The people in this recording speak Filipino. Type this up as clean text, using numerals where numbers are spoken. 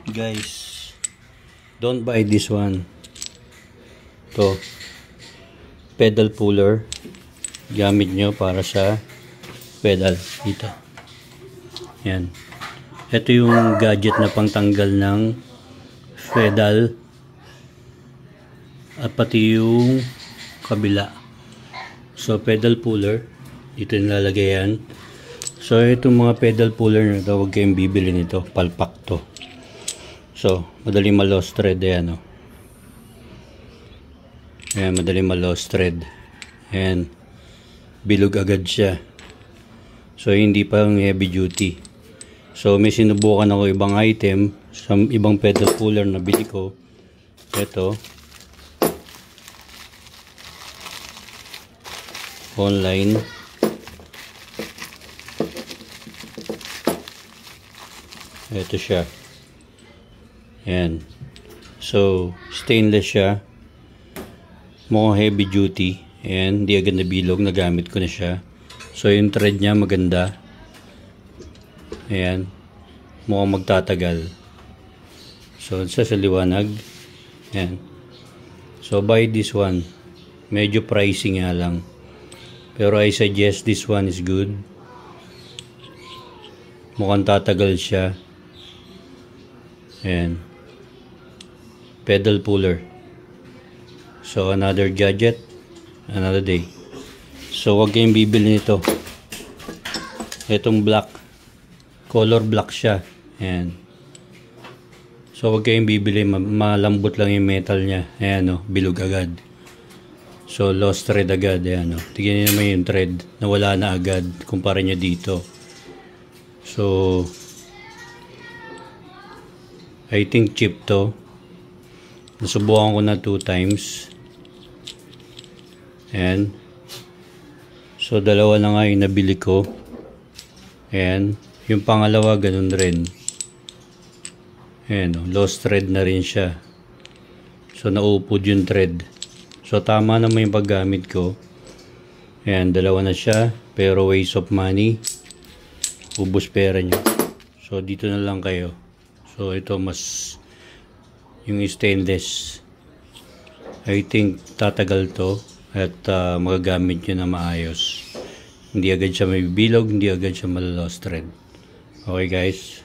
Guys, don't buy this one. To pedal puller, gamit nyo para sa pedal dito. Yan, ito yung gadget na pangtanggal ng pedal at pati yung kabila. So pedal puller, dito nilalagay yan. So itong mga pedal puller na ito, huwag kayong bibili nito, palpak to. So madali ma-lost thread yan, oh. Ayan, madali ma-lost thread. Ayan, bilog agad siya. So hindi pa yung heavy duty. So may sinubukan ako ibang item sa ibang pedal puller na bili ko. Ito online. Ito siya. Ayan. So stainless siya. Mukhang heavy duty. Ayan, hindi agad nabilog, nagamit ko na siya. So yung thread niya maganda. Ayan, mukhang magtatagal. So sa liwanag. Ayan. So buy this one. Medyo pricey nga lang, pero I suggest this one is good. Mukhang tatagal siya. Ayan, pedal puller. So another gadget, another day. So wag kayong bibili nito. Itong black, color black siya. Ayan. So wag kayong bibili, malambot lang yung metal niya. Ayan, oh, bilog agad. So lost thread agad. Ayan, oh. Tignan niyo naman yung thread, nawala na agad kumpara niya dito. So I think cheap to. Nasubukan ko na 2 times. Ayan. So dalawa na nga yung nabili ko. Ayan. Yung pangalawa ganun rin. Ayan, oh, lost thread na rin siya. So naupod yung thread. So tama naman yung paggamit ko. Ayan, dalawa na siya. Pero waste of money. Ubus pera nyo. So dito na lang kayo. So ito mas yung stainless, I think tatagal to at magagamit nyo na maayos. Hindi agad siya may bilog, hindi agad siya malo-lost thread. Okay guys.